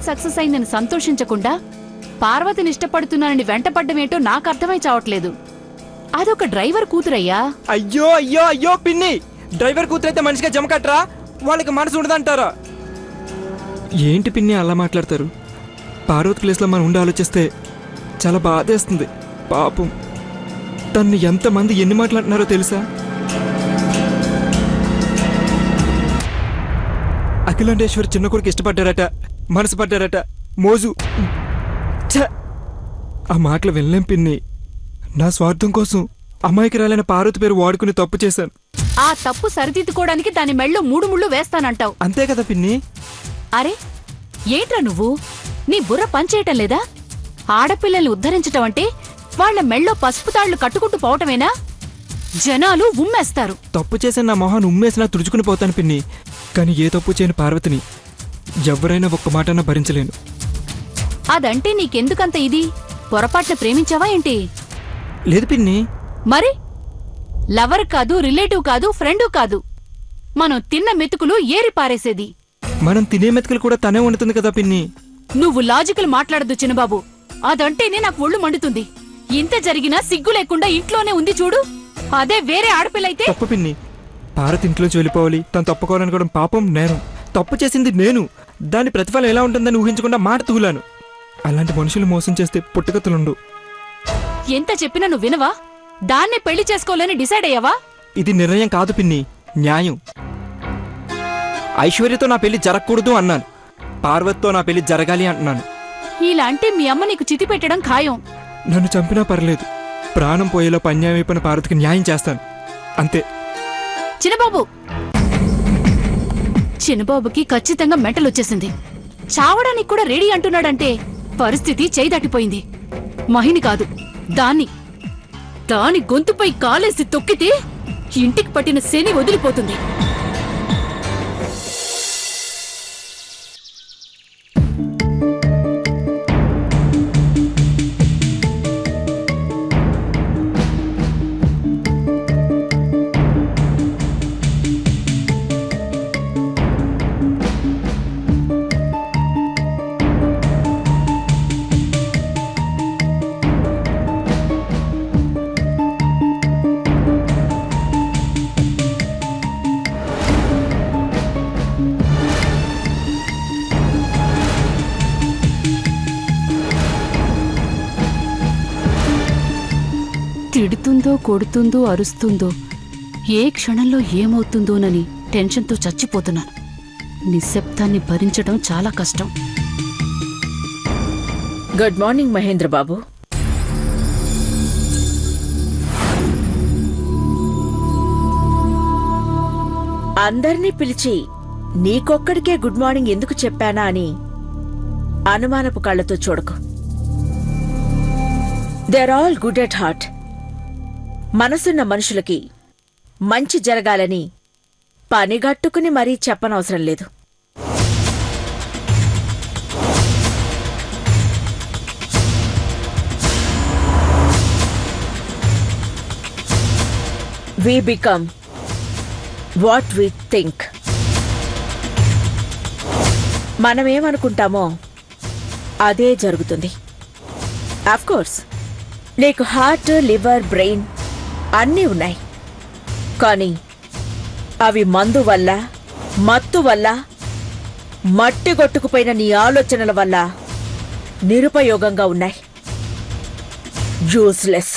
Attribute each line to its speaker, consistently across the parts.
Speaker 1: Plan success అయిందని సంతోషించకుండా పార్వతిని ఇష్టపడుతున్నానని వెంటపడ్డమేంటో నాకు అర్థమై చావట్లేదు. అదొక డ్రైవర్ కూతురయ్యా.
Speaker 2: అయ్యో అయ్యో అయ్యో పిన్ని, డ్రైవర్ కూతురైతే మనిషిగా జమకట్రా, వాళ్ళకి మనసు ఉండదంటారా? ఏంటి పిన్ని అలా మాట్లాడతారు? పార్వతి ప్లేస్లో మనం ఉండి ఆలోచిస్తే చాలా బాధేస్తుంది. పాపం తన్ని ఎంతమంది ఎన్ని మాట్లాడుతున్నారో తెలుసా? అఖిలాండేశ్వరి చిన్న కొడుకు ఇష్టపడ్డారట, మనసు పడ్డారట, మోజు. ఆ మాటలు వెళ్ళలేం పిన్ని. నా స్వార్థం కోసం అమాయకురాలైన పార్వతి పేరు వాడుకుని తప్పు చేశాను.
Speaker 1: ఆ తప్పు సరిదిద్దుకోవడానికి దాని మెళ్ళో 3 ముళ్ళు వేస్తానంటావు.
Speaker 2: అంతే కదా పిన్ని.
Speaker 1: అరే ఏంట్రా నువ్వు, నీ బుర్ర పనిచేయటం లేదా? ఆడపిల్లల్ని ఉద్ధరించటం అంటే వాళ్ల మెళ్ళో పసుపు తాళ్లు కట్టుకుంటూ పోవటమేనా? జనాలు ఉమ్మేస్తారు.
Speaker 2: తప్పు చేసిన నా మొహాన్ని ఉమ్మేసినా తుడుచుకుని పోతాను పిన్ని, కానీ ఏ తప్పు చేయని పార్వతిని ఎవరైనా ఒక్క మాటన్నా భరించలేను.
Speaker 1: అదంటే నీకెందుకంత ఇది? పొరపాటున ప్రేమించావా ఏంటి?
Speaker 2: లేదు పిన్ని.
Speaker 1: మరి లవర్ కాదు, రిలేటివ్ కాదు, ఫ్రెండు కాదు, మనం తిన్న మెతుకులు ఏరి పారేసేది.
Speaker 2: మనం తినే మెతుకులు కూడా తనే వండుతుంది కదా పిన్ని.
Speaker 1: నువ్వు లాజికల్ మాట్లాడద్దు చిన్నబాబు. అదంటేనే నాకు ఒళ్ళు మండుతుంది. ఇంత జరిగినా సిగ్గు లేకుండా ఇంట్లోనే ఉంది చూడు. అదే వేరే ఆడపిల్లైతే.
Speaker 2: తప్పు పిన్ని, భారత్ ఇంట్లోంచి వెళ్ళిపోవాలి, తను తప్పుకోవాలనుకోవడం పాపం. నేను తప్పు చేసింది నేను. దాని ప్రతిఫలం ఎలా ఉంటుందని ఊహించకుండా మాట తూలాను. అలాంటి మనుషులు మోసం చేస్తే పుట్టుకతులుండు.
Speaker 1: ఎంత చెప్పినా నువ్వు వినవా? దాన్నే పెళ్లి చేసుకోవాలని డిసైడ్ అయ్యావా?
Speaker 2: ఇది నిర్ణయం కాదు పిన్ని, న్యాయం. ఐశ్వర్యతో నా పెళ్లి జరగకూడదు అన్నాను, పార్వతితో నా పెళ్లి జరగాలి అంటున్నాను.
Speaker 1: ఇలాంటి మీ అమ్మ నీకు చితి పెట్టడం ఖాయం.
Speaker 2: నన్ను చంపినా పర్లేదు, ప్రాణం పోయేలోపు అన్యాయం అయిపోయిన పార్వతికి న్యాయం చేస్తాను, అంతే.
Speaker 1: చిన్నబాబు, చిన్నబాబుకి ఖచ్చితంగా మెంటల్ వచ్చేసింది. చావడానికి కూడా రెడీ అంటున్నాడంటే పరిస్థితి చేయి దాటిపోయింది. మహిని కాదు, దాని గొంతుపై కాలేసి తొక్కితే ఇంటికి పట్టిన శని వదిలిపోతుంది. తిడుతుందో, కొడుతుందో, అరుస్తుందో, ఏ క్షణంలో ఏమవుతుందోనని టెన్షన్తో చచ్చిపోతున్నాను. నిశ్శబ్దాన్ని భరించడం చాలా కష్టం.
Speaker 3: గుడ్ మార్నింగ్ మహేంద్ర బాబు. అందర్నీ పిలిచి నీకొక్కడికే గుడ్ మార్నింగ్ ఎందుకు చెప్పానా అని అనుమానపు కళ్లతో చూడకు. They are all good at heart. మనసున్న మనుషులకి మంచి జరగాలని పనిగట్టుకుని మరీ చెప్పనవసరం లేదు. We become what we think. మనమేమనుకుంటామో అదే జరుగుతుంది. ఆఫ్ కోర్స్ నీకు హార్ట్, లివర్, బ్రెయిన్ అన్నీ ఉన్నాయి. కానీ అవి మందు వల్ల, మత్తు వల్ల, మట్టి కొట్టుకుపోయిన నీ ఆలోచనల వల్ల నిరుపయోగంగా ఉన్నాయి. యూస్లెస్.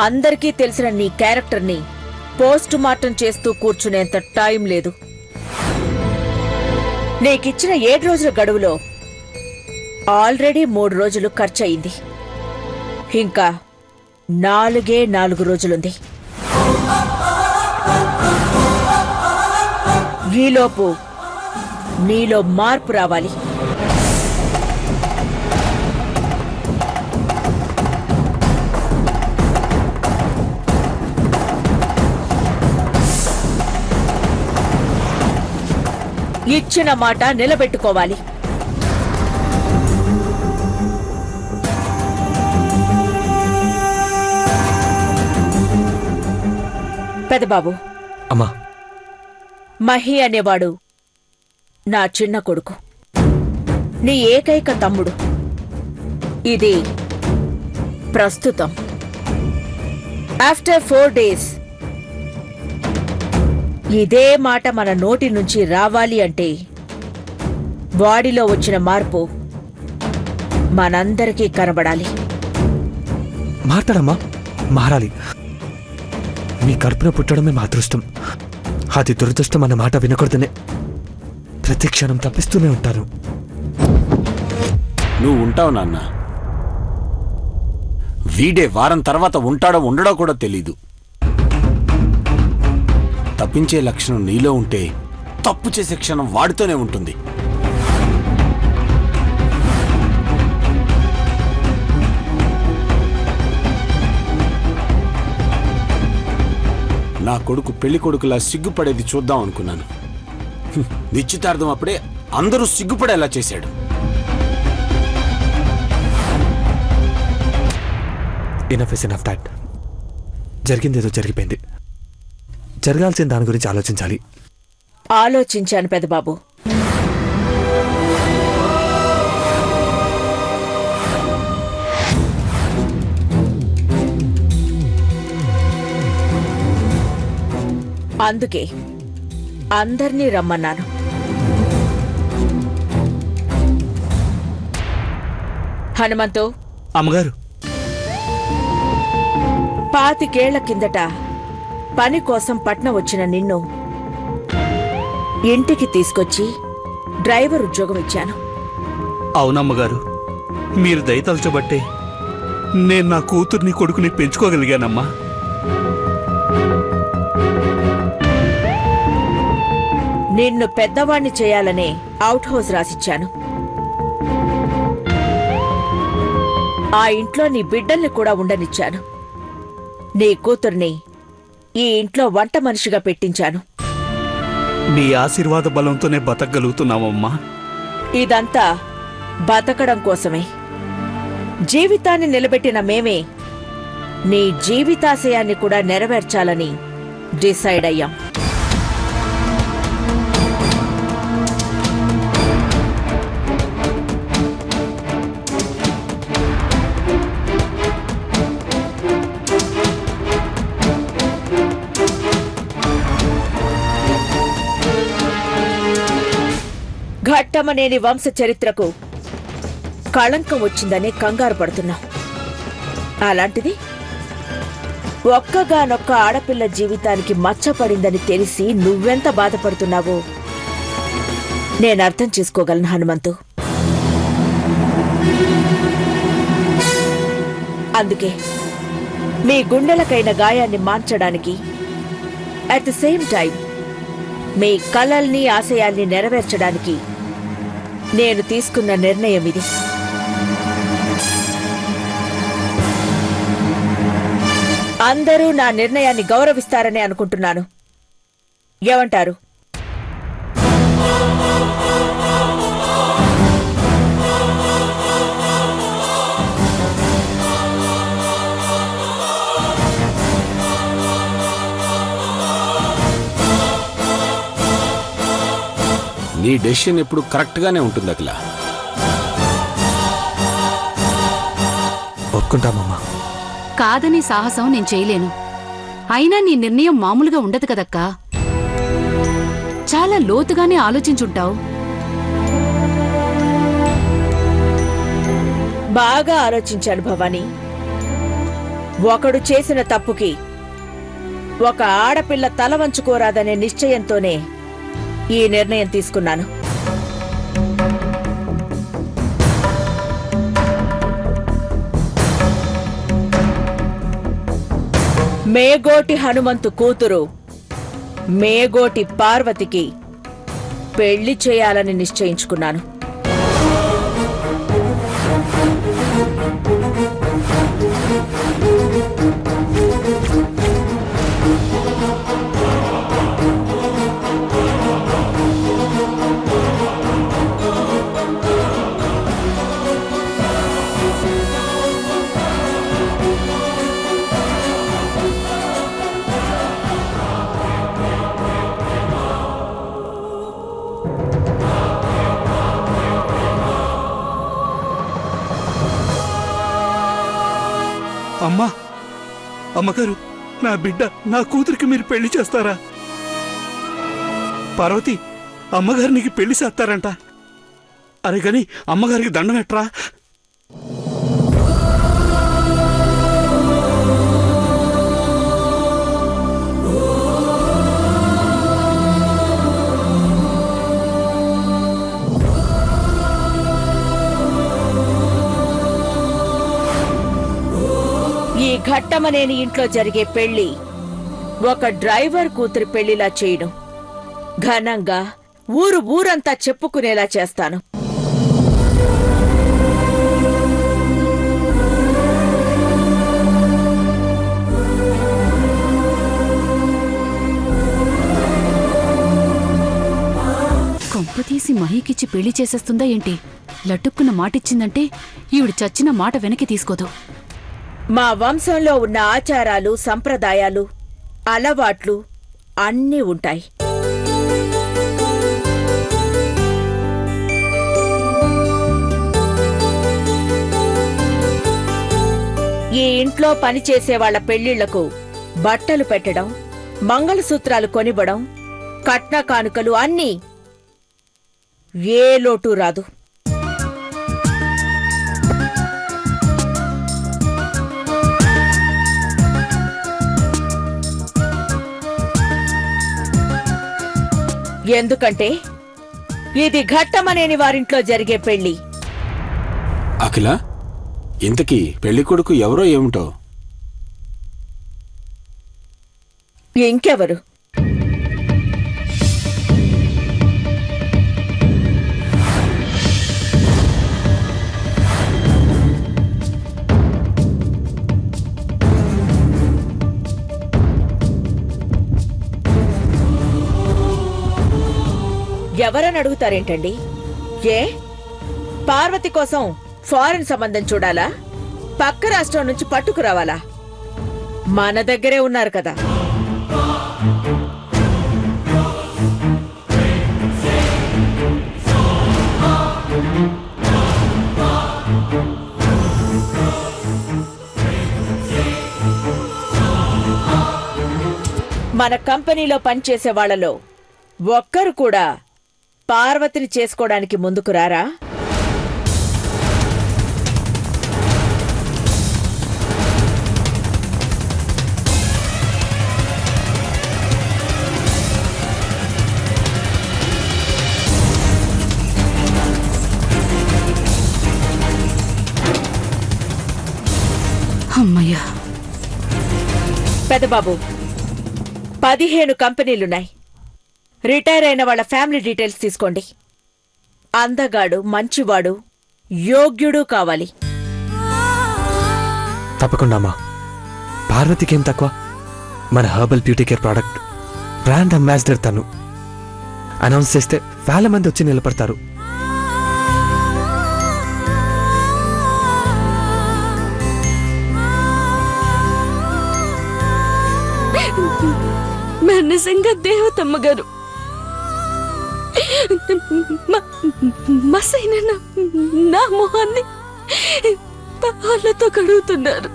Speaker 3: అందరికీ తెలిసిన నీ క్యారెక్టర్ని పోస్ట్ మార్టం చేస్తూ కూర్చునేంత టైం లేదు. నీకిచ్చిన 7 రోజుల గడువులో ఆల్రెడీ 3 రోజులు ఖర్చయింది. ఇంకా 4 రోజులుంది. ఈలోపు నీలో మార్పు రావాలి. ఇచ్చిన మాట నిలబెట్టుకోవాలి. పెదబాబు,
Speaker 4: అమ్మా.
Speaker 3: మహి అనేవాడు నా చిన్న కొడుకు, నీ ఏకైక తమ్ముడు. ఇది ప్రస్తుతం. ఆఫ్టర్ 4 days ఇదే మాట మన నోటి నుంచి రావాలి అంటే వాడిలో వచ్చిన మార్పు మనందరికీ కనబడాలి.
Speaker 4: మాట్లాడమ్మా, మారాలి. మీ కడుపున పుట్టడమే మా అదృష్టం. అది దురదృష్టం అన్న మాట వినకూడదనే ప్రతి క్షణం తప్పిస్తూనే ఉంటాను.
Speaker 5: నువ్వు ఉంటావు నాన్న. వీడే వారం తర్వాత ఉంటాడో ఉండడో కూడా తెలీదు. తప్పించే లక్షణం నీలో ఉంటే తప్పు చేసే క్షణం వాడితోనే ఉంటుంది. నా కొడుకు పెళ్లి కొడుకులా సిగ్గుపడేది చూద్దాం అనుకున్నాను. నిశ్చితార్థం అప్పుడే అందరూ సిగ్గుపడేలా చేశాడు.
Speaker 4: Enough is enough that. జరిగిందేదో జరిగిపోయింది. జరగాల్సిన దాని గురించి ఆలోచించాలి.
Speaker 3: ఆలోచించాను పెదబాబు. అందుకే అందర్నీ రమ్మన్నాను. హనుమంతు,
Speaker 4: అమ్మగారు,
Speaker 3: 25 కిందట పని కోసం పట్నం వచ్చిన నిన్ను ఇంటికి తీసుకొచ్చి డ్రైవర్ ఉద్యోగం ఇచ్చాను.
Speaker 6: అవునమ్మగారు, మీరు దయతలచబట్టే నేను నా కూతుర్ని కొడుకుని పెంచుకోగలిగానమ్మా.
Speaker 3: నిన్ను పెద్దవాణ్ణి చేయాలనే అవుట్ హౌస్ రాసిచ్చాను. ఆ ఇంట్లో నీ బిడ్డల్ని కూడా ఉండనిచ్చాను. నీ కూతుర్ని ఈ ఇంట్లో వంట మనిషిగా పెట్టించాను.
Speaker 6: నీ ఆశీర్వాద బలంతోనే బతకగలుగుతున్నామమ్మా.
Speaker 3: ఇదంతా బతకడం కోసమే. జీవితాన్ని నిలబెట్టిన మేమే నీ జీవితాశయాన్ని కూడా నెరవేర్చాలని డిసైడ్ అయ్యాం. ఘట్టమనేని వంశ చరిత్రకు కళంకం వచ్చిందని కంగారు పడుతున్నాం. అలాంటిది ఒక్కగానొక్క ఆడపిల్ల జీవితానికి మచ్చపడిందని తెలిసి నువ్వెంత బాధపడుతున్నావో నేను అర్థం చేసుకోగలను హనుమంతు. అందుకే మీ గుండెలకైన గాయాన్ని మార్చడానికి అట్ ది సేమ్ టైం మీ కలల్ని ఆశయాల్ని నెరవేర్చడానికి నేను తీసుకున్న నిర్ణయం ఇది. అందరూ నా నిర్ణయాన్ని గౌరవిస్తారని అనుకుంటున్నాను. ఏమంటారు?
Speaker 5: నీ డెసిషన్ ఎప్పుడు కరెక్ట్గానే ఉంటుంది అఖిల.
Speaker 4: ఒప్పుకుంటామమ్మా.
Speaker 1: కాదని సాహసం నేను చేయలేను. అయినా నీ నిర్ణయం మామూలుగా ఉండదు కదక్కా. చాలా లోతుగానే ఆలోచించుంటావు.
Speaker 3: బాగా ఆలోచించాను భవానీ. ఒకడు చేసిన తప్పుకి ఒక ఆడపిల్ల తల వంచుకోరాదనే నిశ్చయంతోనే ఈ నిర్ణయం తీసుకున్నాను. మేగోటి హనుమంతు కూతురు మేగోటి పార్వతికి పెళ్లి చేయాలని నిశ్చయించుకున్నాను.
Speaker 6: అమ్మా, అమ్మగారు, నా బిడ్డ, నా కూతురికి మీరు పెళ్లి చేస్తారా? పార్వతి, అమ్మగారు నీకు పెళ్లి చేస్తారంట. అరే గాని అమ్మగారికి దండం ఎట్రా.
Speaker 3: ఈ ఘట్టమనేని ఇంట్లో జరిగే పెళ్లి ఒక డ్రైవర్ కూతురి పెళ్లిలా చేయను. ఘనంగా ఊరంతా చెప్పుకునేలా చేస్తాను.
Speaker 1: కొంపతీసి మహీకిచ్చి పెళ్లి చేసేస్తుందా ఏంటి? లటుక్కున్న మాటిచ్చిందంటే ఈవిడ చచ్చిన మాట వెనక్కి తీసుకోదు.
Speaker 3: మా వంశంలో ఉన్న ఆచారాలు, సంప్రదాయాలు, అలవాట్లు అన్నీ ఉంటాయి. ఈ ఇంట్లో పనిచేసే వాళ్ల పెళ్లిళ్లకు బట్టలు పెట్టడం, మంగళసూత్రాలు కొనివ్వడం, కట్న కానుకలు అన్నీ ఏ లోటు రాదు. ఎందుకంటే ఇది ఘట్టమనేని వారింట్లో జరిగే పెళ్లి.
Speaker 5: అఖిల, ఇంతకీ పెళ్లి కొడుకు ఎవరో ఏమిటో?
Speaker 3: ఇంకెవరు? ఎవరని అడుగుతారేంటండి? ఏ పార్వతి కోసం ఫారెన్ సంబంధం చూడాలా? పక్క రాష్ట్రం నుంచి పట్టుకురావాలా? మన దగ్గరే ఉన్నారు కదా. మన కంపెనీలో పనిచేసే వాళ్లలో ఒక్కరు కూడా పార్వతిని చేసుకోవడానికి ముందుకు రారా?
Speaker 1: అమ్మయ్యా.
Speaker 3: పెద్దబాబు, 15 కంపెనీలున్నాయి. రిటైర్ అయిన వాళ్ళ ఫ్యామిలీ డీటెయిల్స్ తీసుకోండి. అందగాడు, మంచివాడు, యోగ్యుడు కావాలి.
Speaker 4: తప్పకుండా అమ్మా. పార్వతికేం తక్కువ? మన herbal beauty care product brand ambassador తను. అనౌన్స్ చేస్తే వేల మంది వచ్చి నిలబడతారు.
Speaker 1: నిజంగా దేవతమ్మ గారు మసైన నా మొహాన్ని పాలతో కడుగుతున్నారు.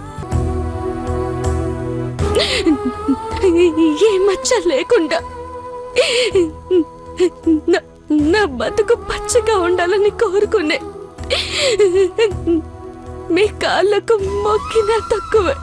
Speaker 1: ఏ మచ్చ లేకుండా నా బతుకు పచ్చగా ఉండాలని కోరుకునే మీ కాళ్ళకు మొక్కినా తక్కువే.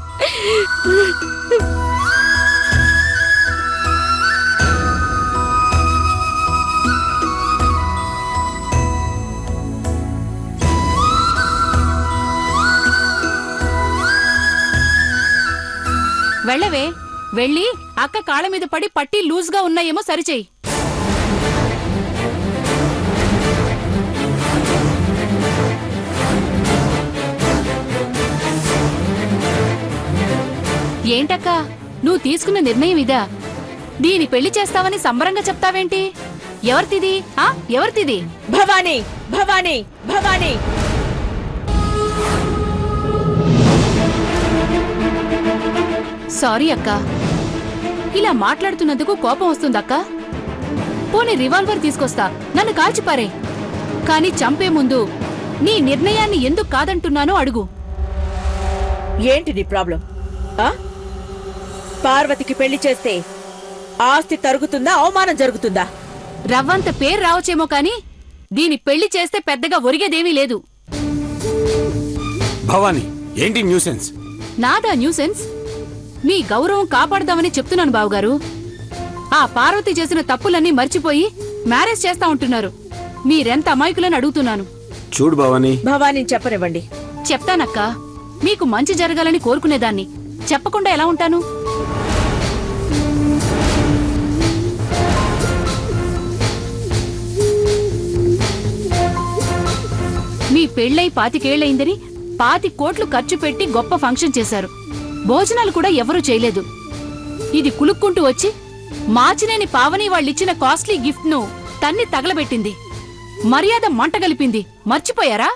Speaker 1: వెళ్ళవే, వెళ్ళి అక్క కాళ్ళ మీద పడి పట్టి లూజ్గా ఉన్నాయేమో సరిచేయి. ఏంటక్క, నువ్వు తీసుకున్న నిర్ణయం ఇదా? దీని పెళ్లి చేస్తావని సంబరంగా చెప్తావేంటి? ఎవరిది? ఎవరిది?
Speaker 3: భవానీ, భవానీ, భవానీ.
Speaker 1: సారీ అక్క, ఇలా మాట్లాడుతున్నందుకు కోపం వస్తుందక్క. పోనీ రివాల్వర్ తీసుకొస్తా, నన్ను కాల్చిపారే. కాని చంపే ముందు నీ నిర్ణయాన్ని ఎందుకు కాదంటున్నానో అడుగు.
Speaker 3: ఏంటి నీ ప్రాబ్లం? ఆ? పార్వతికి పెళ్లి చేస్తే ఆస్తి తరుగుతుందా, అవమానం జరుగుతుందా?
Speaker 1: రవ్వంత పేరు రావచ్చేమో కాని దీని పెళ్లి చేస్తే పెద్దగా ఒరిగేదేమీ లేదు.
Speaker 5: భవానీ, ఏంటి న్యూసెన్స్?
Speaker 1: నాదా న్యూసెన్స్? మీ గౌరవం కాపాడదామని చెప్తున్నాను బావగారు. ఆ పార్వతి చేసిన తప్పులన్నీ మర్చిపోయి మ్యారేజ్ చేస్తా ఉంటున్నారు. మీరెంత అమాయకులని అడుగుతున్నాను.
Speaker 5: చూడు భవానీ,
Speaker 3: భవానీ చెప్పనివ్వండి.
Speaker 1: చెప్తానక్క, మీకు మంచి జరగాలని కోరుకునేదాన్ని. చెప్పకుండా ఎలా ఉంటాను? మీ పెళ్ళై 25 ఏళ్లయిందని 25 కోట్లు ఖర్చు పెట్టి గొప్ప ఫంక్షన్ చేశారు. భోజనాలు కూడా ఎవరూ చేయలేదు. ఇది కులుక్కుంటూ వచ్చి మాచినేని పావని వాళ్ళిచ్చిన కాస్ట్లీ గిఫ్ట్ ను తన్ని తగలబెట్టింది. మర్యాద మంట గలిపింది. మర్చిపోయారా?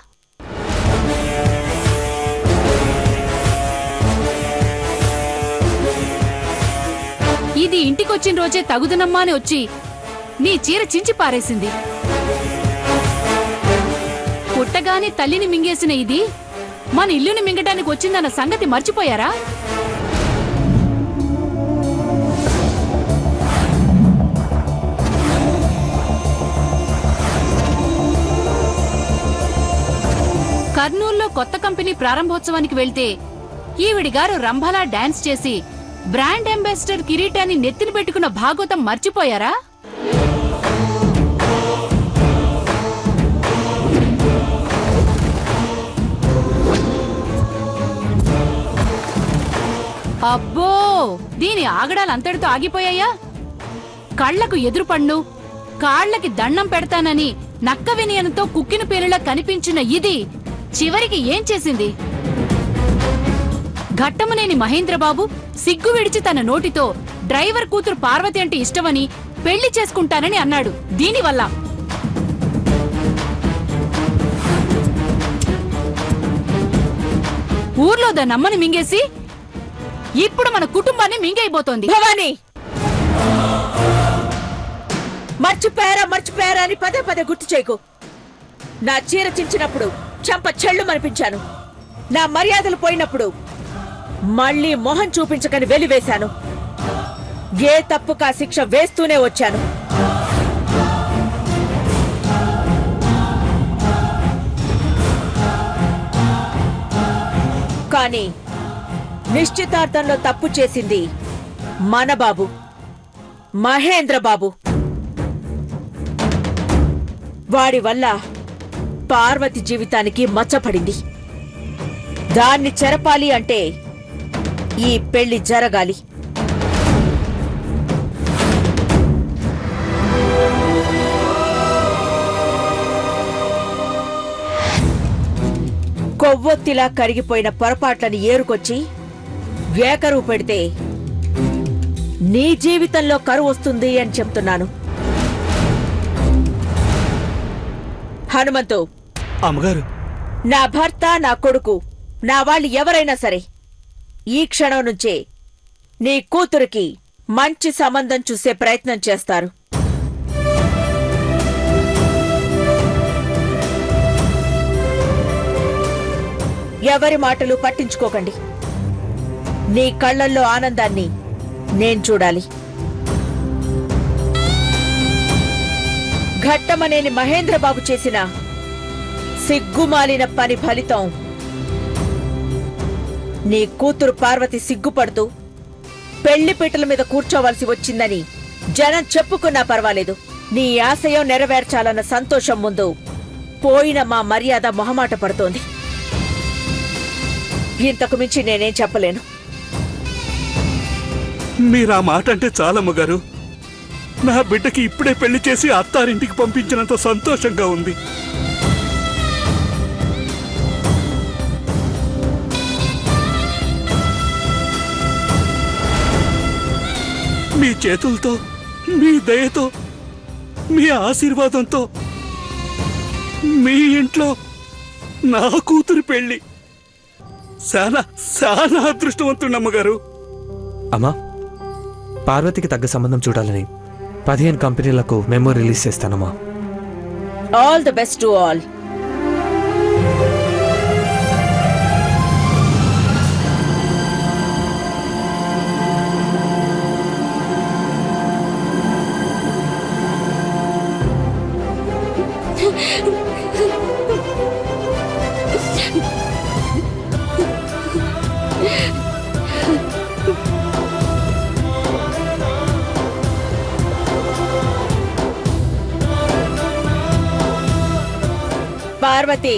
Speaker 1: ఇది ఇంటికొచ్చిన రోజే తగుదనమ్మా అని వచ్చి నీ చీర చించి పారేసింది. పుట్టగానే తల్లిని మింగేసిన ఇది మన ఇల్లుని మింగటానికి వచ్చిందన్న సంగతి మర్చిపోయారా? కర్నూల్లో కొత్త కంపెనీ ప్రారంభోత్సవానికి వెళ్తే ఈవిడిగారు రంభలా డాన్స్ చేసి బ్రాండ్ అంబాసిడర్ కిరీటాన్ని నెత్తిన పెట్టుకున్న భాగవతం మర్చిపోయారా? అబ్బో, దీని ఆగడాలంతటితో ఆగిపోయాయా? కళ్లకు ఎదురుపన్ను, కాళ్లకి దండం పెడతానని నక్క వినయంతో కుక్కిన పేరులా కనిపించిన ఇది చివరికి ఏం చేసింది? ఘట్టమనేని మహేంద్రబాబు సిగ్గు విడిచి తన నోటితో డ్రైవర్ కూతురు పార్వతి అంటే ఇష్టమని పెళ్లి చేసుకుంటానని అన్నాడు. దీనివల్ల ఊర్లో దాన్నమ్మని మింగేసి ఇప్పుడు మన కుటుంబాన్ని మింగైపోతోంది.
Speaker 3: భవానీ, మర్చిపోయారా అని పదే పదే గుర్తు చేయకు. నా చీర చించినప్పుడు చెంప చెళ్ళు మనిపించాను. నా మర్యాదలు పోయినప్పుడు మళ్ళీ మొహం చూపించకని వెలివేశాను. ఏ తప్పుకా శిక్ష వేస్తూనే వచ్చాను. కానీ నిశ్చితార్థంలో తప్పు చేసింది మన బాబు, మహేంద్ర బాబు. వాడి వల్ల పార్వతి జీవితానికి మచ్చపడింది. దాన్ని చెరపాలి అంటే ఈ పెళ్లి జరగాలి. కొవ్వొత్తిలా కరిగిపోయిన పొరపాట్లని ఏరుకొచ్చి ఏకరువు పెడితే నీ జీవితంలో కరువు వస్తుంది అని చెప్తున్నాను. హనుమంతు,
Speaker 6: అమ్మగారు,
Speaker 3: నా భర్త, నా కొడుకు, నా వాళ్ళు ఎవరైనా సరే ఈ క్షణం నుంచే నీ కూతురికి మంచి సంబంధం చూసే ప్రయత్నం చేస్తారు. ఎవరి మాటలు పట్టించుకోకండి. నీ కళ్లల్లో ఆనందాన్ని నేను చూడాలి. ఘట్టమనేని మహేంద్రబాబు చేసిన సిగ్గుమాలిన పని ఫలితం నీ కూతురు పార్వతి సిగ్గుపడుతూ పెళ్లిపీటల మీద కూర్చోవలసి వచ్చిందని జనం చెప్పుకున్నా పర్వాలేదు. నీ ఆశయం నెరవేర్చాలన్న సంతోషం ముందు పోయిన మా మర్యాద మొహమాట పడుతోంది. ఇంతకు మించి నేనేం చెప్పలేను.
Speaker 6: మీరా మాట అంటే చాలమ్మగారు. నా బిడ్డకి ఇప్పుడే పెళ్లి చేసి అత్తారింటికి పంపించినంత సంతోషంగా ఉంది. మీ చేతులతో, మీ దయతో, మీ ఆశీర్వాదంతో మీ ఇంట్లో నా కూతురు పెళ్లి. చాలా చాలా అదృష్టవంతుడమ్మగారు.
Speaker 4: అమ్మా, పార్వతికి తగ్గ సంబంధం చూడాలని 15 కంపెనీలకు మెమో రిలీజ్ చేస్తానమ్మా.
Speaker 3: All the best to all. Parvati